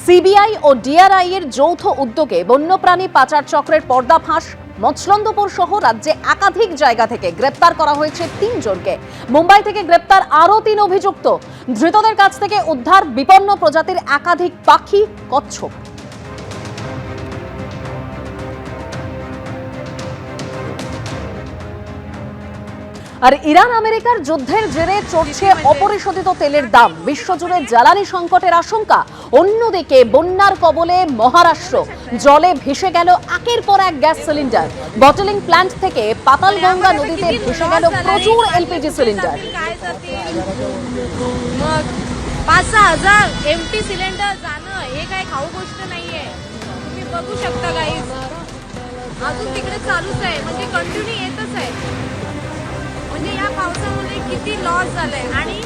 CBI ও ডিআরআই এর যৌথ উদ্যোগে বন্যপ্রাণী পাচার চক্রের পর্দাফাঁস। মৎস্যন্দপুর সহ রাজ্যে একাধিক জায়গা থেকে গ্রেপ্তার করা হয়েছে ৩ জনকে। মুম্বাই থেকে গ্রেপ্তার আরও ৩ অভিযুক্ত। ধৃতদের কাছ থেকে উদ্ধার বিপন্ন প্রজাতির একাধিক পাখি, কচ্ছপ। আর ইরান আমেরিকার যুদ্ধের জেরে চড়ছে অপরিশোধিত তেলের দাম। বিশ্বজুড়ে জ্বালানি সংকটের আশঙ্কা। অন্যদিকে বন্যার কবলে মহারাষ্ট্র। জলে ভেসে গেল একের পর এক গ্যাস সিলিন্ডার। বটলিং প্ল্যান্ট থেকে পাতালগঙ্গা নদীতে ভেসে গেল প্রচুর এলপিজি সিলিন্ডার। 5,000 एमटी सिलेंडर जाणं हे काय खाऊ गोष्ट नाहीये. तुम्ही बघू शकता गाईज, अजून तिकडे चालूच आहे, म्हणजे कंटिन्यू येतच आहे. म्हणजे या पावसामुळे किती लॉस झालाय. आणि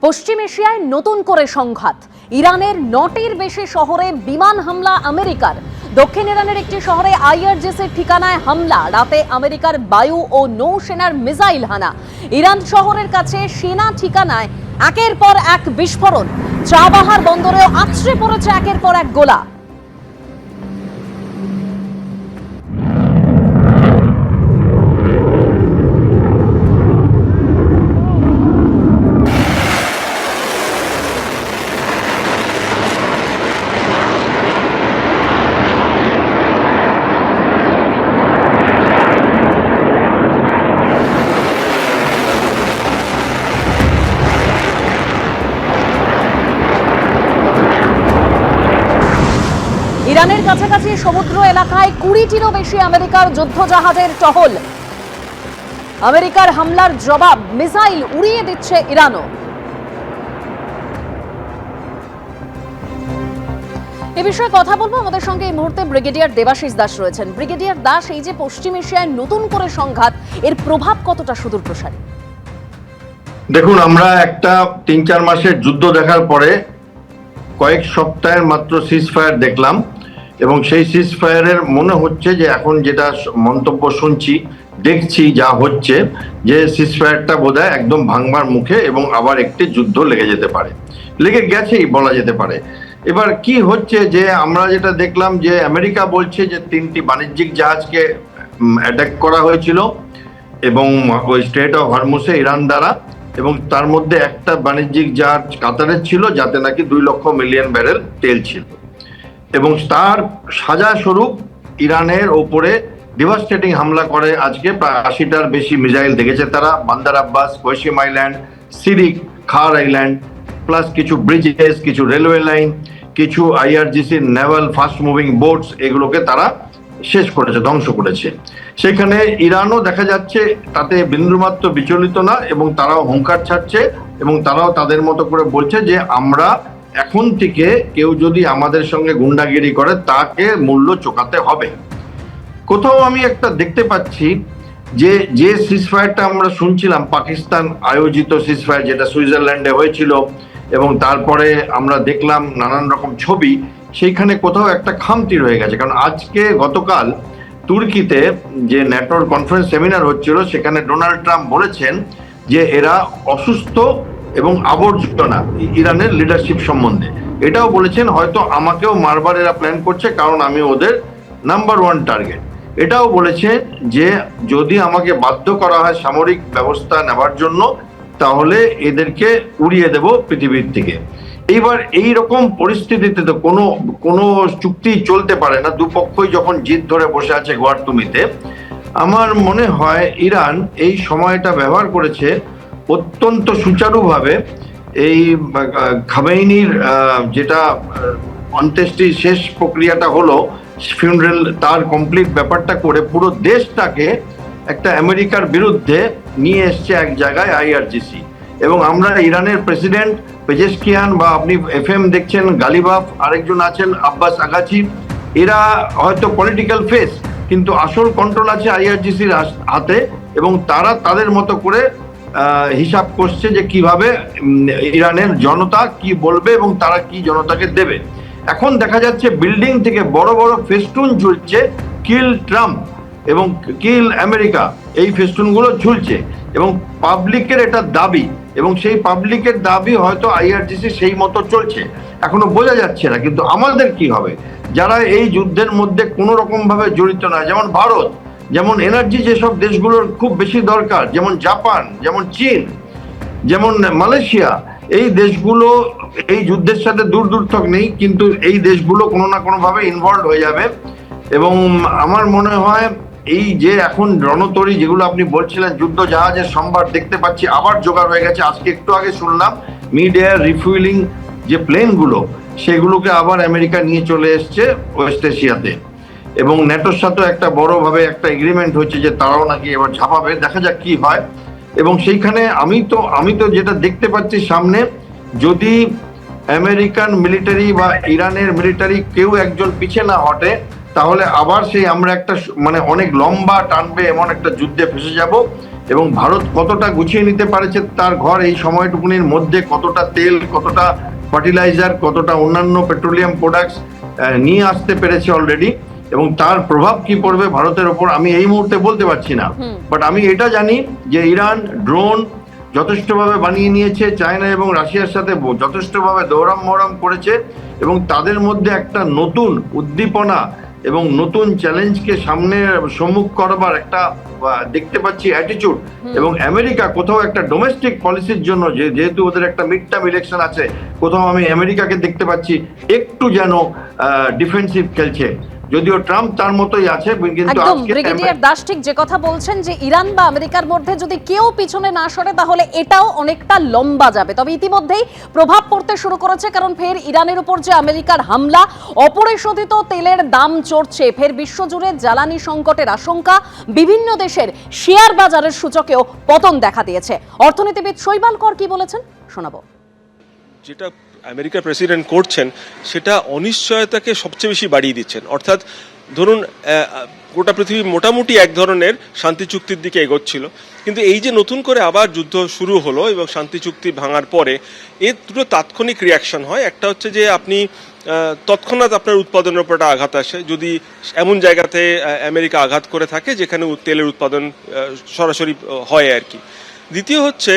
পশ্চিম এশিয়ায় নতুন করে সংঘাত। ইরানের 9টির বেশি শহরে বিমান হামলা আমেরিকার। দক্ষিণ ইরানের একটি শহরে আইআরজিসির ঠিকানায় হামলা। রাতে আমেরিকার বায়ু ও নৌসেনার মিসাইল হানা। ইরান শহরের কাছে সেনা ঠিকানায় একের পর এক বিস্ফোরণ। চাবাহার বন্দরেও আছড়ে পড়েছে একের পর এক গোলা। ইরানের কাছাকাছি সমুদ্র এলাকায় 20টিরও বেশি আমেরিকার যুদ্ধজাহাজের টহল। আমেরিকার হামলার জবাব মিসাইল উড়িয়ে দিচ্ছে ইরানও। এ বিষয়ে কথা বলবো। আমাদের সঙ্গে এই মুহূর্তে ব্রিগেডিয়ার দেবাশিস দাস রয়েছেন। ব্রিগেডিয়ার দাস, এই যে পশ্চিম এশিয়ায় নতুন করে সংঘাত, এর প্রভাব কতটা সুদূর প্রসারী? দেখুন, আমরা একটা 3-4 মাসের যুদ্ধ দেখার পরে কয়েক সপ্তাহের মাত্র সিজফায়ার দেখলাম, এবং সেই সিজফায়ারের মনে হচ্ছে যে এখন যেটা মন্তব্য শুনছি, দেখছি যা হচ্ছে, যে সিজফায়ারটা বোধহয় একদম ভাঙবার মুখে এবং আবার একটি যুদ্ধ লেগে যেতে পারে, লেগে গেছেই বলা যেতে পারে। এবার কি হচ্ছে যে আমরা যেটা দেখলাম যে আমেরিকা বলছে যে 3টি বাণিজ্যিক জাহাজকে অ্যাটাক করা হয়েছিল এবং ওই স্ট্রেট অফ হরমুজে ইরান দ্বারা, এবং তার মধ্যে একটা বাণিজ্যিক জাহাজ কাতারের ছিল যাতে নাকি 2 লক্ষ মিলিয়ন ব্যারেল তেল ছিল, এবং তার সাজা স্বরূপ ইরানের ওপরে ডিভাস্টেটিং হামলা করে। আজকে প্রায় 80টার বেশি মিসাইল দেখেছে তারা। বান্দার আব্বাস, কৈশিম আইল্যান্ড, সিরিক, খার আইল্যান্ড, প্লাস কিছু ব্রিজেস, কিছু রেলওয়ে লাইন, কিছু IRGC Naval fast moving boats, এগুলোকে তারা শেষ করেছে, ধ্বংস করেছে। সেখানে ইরানও দেখা যাচ্ছে তাতে বিন্দুমাত্র বিচলিত না, এবং তারাও হুঙ্কার ছাড়ছে, এবং তারাও তাদের মতো করে বলছে যে আমরা এখন থেকে কেউ যদি আমাদের সঙ্গে গুন্ডাগিরি করে তাকে মূল্য চোকাতে হবে। কোথাও আমি একটা দেখতে পাচ্ছি যে সিজফায়ারটা আমরা শুনছিলাম, পাকিস্তান আয়োজিত সিজফায়ার যেটা সুইজারল্যান্ডে হয়েছিল, এবং তারপরে আমরা দেখলাম নানান রকম ছবি, সেইখানে কোথাও একটা খামতি রয়ে গেছে। কারণ গতকাল তুর্কিতে যে ন্যাটোর কনফারেন্স সেমিনার হচ্ছিল, সেখানে ডোনাল্ড ট্রাম্প বলেছেন যে এরা অসুস্থ এবং আবর্জনা ইরানের লিডারশিপ সম্বন্ধে। এটাও বলেছেন হয়তো আমাকেও মারবার এরা প্ল্যান করছে, কারণ আমি ওদের নাম্বার 1 টার্গেট। এটাও বলেছে যে যদি আমাকে বাধ্য করা হয় সামরিক ব্যবস্থা নেওয়ার জন্য, তাহলে এদেরকে উড়িয়ে দেব পৃথিবীর থেকে। এইবার এই রকম পরিস্থিতিতে তো কোনো চুক্তি চলতে পারে না, দুপক্ষই যখন জিদ ধরে বসে আছে গোয়ার্তুমিতে। আমার মনে হয় ইরান এই সময়টা ব্যবহার করেছে অত্যন্ত সুচারুভাবে। এই খামেনির যেটা অন্ত্যেষ্টি শেষ প্রক্রিয়াটা হলো, ফিউনারেল, তার কমপ্লিট ব্যাপারটা করে পুরো দেশটাকে একটা আমেরিকার বিরুদ্ধে নিয়ে এসছে এক জায়গায় আইআরজিসি। এবং আমরা ইরানের প্রেসিডেন্ট পেজেশকিয়ান, বা আপনি এফএম দেখছেন গালিবাফ, আরেকজন আছেন আব্বাস আগাচি, এরা হয়তো পলিটিক্যাল ফেস, কিন্তু আসল কন্ট্রোল আছে আইআরজিসির হাতে, এবং তারা তাদের মতো করে হিসাব করছে যে কিভাবে ইরানের জনতা কি বলবে এবং তারা কি জনতাকে দেবে। এখন দেখা যাচ্ছে বিল্ডিং থেকে বড় বড় ফেস্টুন ঝুলছে, কিল ট্রাম্প এবং কিল আমেরিকা, এই ফেস্টুনগুলো ঝুলছে। এবং পাবলিকের এটা দাবি, এবং সেই পাবলিকের দাবি হয়তো আইআরজিসি সেই মতো চলছে, এখনো বোঝা যাচ্ছে না। কিন্তু আমাদের কি হবে যারা এই যুদ্ধের মধ্যে কোনো রকম ভাবে জড়িত না, যেমন ভারত, যেমন এনার্জি যেসব দেশগুলোর খুব বেশি দরকার, যেমন জাপান, যেমন চীন, যেমন মালয়েশিয়া, এই দেশগুলো এই যুদ্ধের সাথে দূর দূরত্বক নেই, কিন্তু এই দেশগুলো কোনো না কোনো ভাবে ইনভলভ হয়ে যাবে। এবং আমার মনে হয় এই যে এখন রণতরী যেগুলো আপনি বলছিলেন, যুদ্ধ জাহাজের সম্ভার দেখতে পাচ্ছি আবার জোগাড় হয়ে গেছে। আজকে একটু আগে শুনলাম মিড এয়ার রিফুয়েলিং যে প্লেনগুলো, সেগুলোকে আবার আমেরিকা নিয়ে চলে এসছে ওয়েস্ট এশিয়াতে, এবং ন্যাটোর সাথে একটা বড়ভাবে একটা এগ্রিমেন্ট হচ্ছে যে তারাও নাকি এবার ঝাঁপাবে। দেখা যাক কি হয়। এবং সেইখানে আমি তো যেটা দেখতে পাচ্ছি সামনে, যদি আমেরিকান মিলিটারি বা ইরানের মিলিটারি কেউ একজন পিছে না হটে, তাহলে আবার সেই আমরা একটা মানে অনেক লম্বা টানবে এমন একটা যুদ্ধে ফেসে যাব। এবং ভারত কতটা গুছিয়ে নিতে পারেছে তার ঘর এই সময়টুকুনির মধ্যে, কতটা তেল, কতটা ফার্টিলাইজার, কতটা অন্যান্য পেট্রোলিয়াম প্রোডাক্টস নিয়ে আসতে পেরেছে অলরেডি, এবং তার প্রভাব কি পড়বে ভারতের ওপর আমি এই মুহূর্তে বলতে পারছি না। বাট আমি এটা জানি যে ইরান ড্রোন যথেষ্টভাবে বানিয়ে নিয়েছে, চায়না এবং রাশিয়ার সাথে যথেষ্টভাবে দৌড়াম মহড়াম করেছে, এবং তাদের মধ্যে একটা নতুন উদ্দীপনা এবং নতুন চ্যালেঞ্জকে সম্মুখ করবার একটা দেখতে পাচ্ছি অ্যাটিটিউড। এবং আমেরিকা কোথাও একটা ডোমেস্টিক পলিসির জন্য, যেহেতু ওদের একটা মিড টার্ম ইলেকশন আছে, কোথাও আমি আমেরিকাকে দেখতে পাচ্ছি একটু যেন ডিফেন্সিভ খেলছে, যদিও ট্রাম্প তার মতোই আছে। কিন্তু একদম ব্রিগেডিয়ার দাস ঠিক যে কথা বলছেন যে ইরান বা আমেরিকার মধ্যে যদি কেউ পিছনে না সরে তাহলে এটাও অনেকটা লম্বা যাবে। তবে ইতিমধ্যেই প্রভাব পড়তে শুরু করেছে, কারণ ফের ইরানের উপর যে আমেরিকার হামলা, অপরিশোধিত তেলের দাম চড়ছে, ফের বিশ্বজুড়ে জ্বালানি সংকটের আশঙ্কা, বিভিন্ন দেশের শেয়ার বাজারের সূচকেও পতন দেখা দিয়েছে। অর্থনীতিবিদ শৈবাল কর কি বলেছেন শোনাবো। যেটা আমেরিকার প্রেসিডেন্ট করছেন সেটা অনিশ্চয়তাকে সবচেয়ে বেশি বাড়িয়ে দিচ্ছেন। অর্থাৎ ধরুন গোটা পৃথিবী মোটামুটি এক ধরনের শান্তি চুক্তির দিকে এগোচ্ছিল, কিন্তু এই যে নতুন করে আবার যুদ্ধ শুরু হলো এবং শান্তি চুক্তি ভাঙার পরে এর দুটো তাৎক্ষণিক রিয়াকশন হয়। একটা হচ্ছে যে আপনি তৎক্ষণাৎ আপনার উৎপাদনের উপর একটা আঘাত আসে যদি এমন জায়গাতে আমেরিকা আঘাত করে থাকে যেখানে তেলের উৎপাদন সরাসরি হয় আর কি। দ্বিতীয় হচ্ছে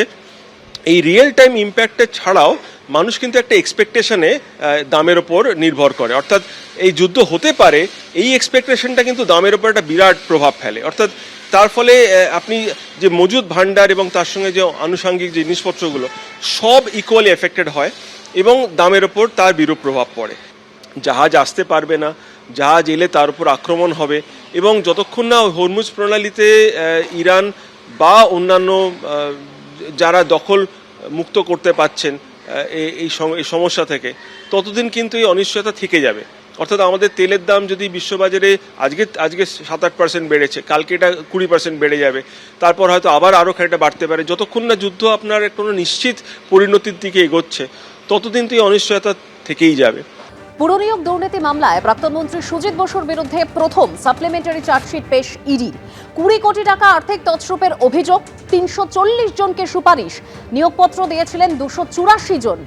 এই রিয়েল টাইম ইম্প্যাক্টের ছাড়াও মানুষ কিন্তু একটা এক্সপেকটেশনে দামের ওপর নির্ভর করে, অর্থাৎ এই যুদ্ধ হতে পারে এই এক্সপেকটেশনটা কিন্তু দামের ওপর একটা বিরাট প্রভাব ফেলে। অর্থাৎ তার ফলে আপনি যে মজুদ ভান্ডার এবং তার সঙ্গে যে আনুষঙ্গিক যে জিনিসপত্রগুলো সব ইকুয়ালি এফেক্টেড হয় এবং দামের ওপর তার বিরূপ প্রভাব পড়ে। জাহাজ আসতে পারবে না, জাহাজ এলে তার উপর আক্রমণ হবে, এবং যতক্ষণ না হরমুজ প্রণালীতে ইরান বা অন্যান্য যারা দখল মুক্ত করতে পারছেন এই সমস্যা থেকে, ততদিন কিন্তু এই অনিশ্চয়তা থেকে যাবে। অর্থাৎ আমাদের তেলের দাম যদি বিশ্ববাজারে আজকে 7-8% বেড়েছে, কালকে এটা 20% বেড়ে যাবে, তারপর হয়তো আরও খানিকটা বাড়তে পারে। যতক্ষণ না যুদ্ধ আপনার কোনো নিশ্চিত পরিণতির দিকে এগোচ্ছে ততদিন তো এই অনিশ্চয়তা থেকেই যাবে। পুরনিয়োগ দুর্নীতি মামলায় প্রাক্তন মন্ত্রী সুজিত বসুর বিরুদ্ধে প্রথম সাপ্লিমেন্টারি চার্জশিট পেশ ইডির। 20 কোটি টাকা আর্থিক তছরূপের অভিযোগ, 340 জনকে সুপারিশ, নিয়োগপত্র দিয়েছিলেন 284 জন।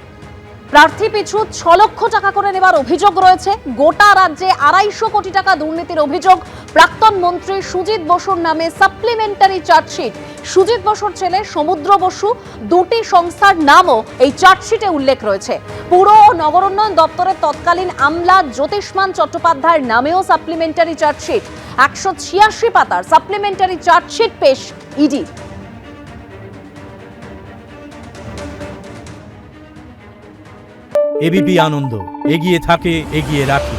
প্রার্থী পিছু 6 লক্ষ টাকা করে নেবার অভিযোগ রয়েছে। গোটা রাজ্যে 250 কোটি টাকা দুর্নীতির অভিযোগ প্রাক্তন মন্ত্রী সুজিত বসুর নামে সাপ্লিমেন্টারি চার্জশিট। সুজিত বসুর ছেলে সমুদ্র বসু, দুটি সংস্থার নামও এই চার্জশিটে উল্লেখ রয়েছে। পুর ও নগর উন্নয়ন দপ্তরের তৎকালীন আমলা জ্যোতিষ্মান চট্টোপাধ্যায়ের নামেও সাপ্লিমেন্টারি চার্জশিট। 186 পাতার সাপ্লিমেন্টারি চার্জশিট পেশ ইডি। এবিপি আনন্দ, এগিয়ে থাকে, এগিয়ে রাখে।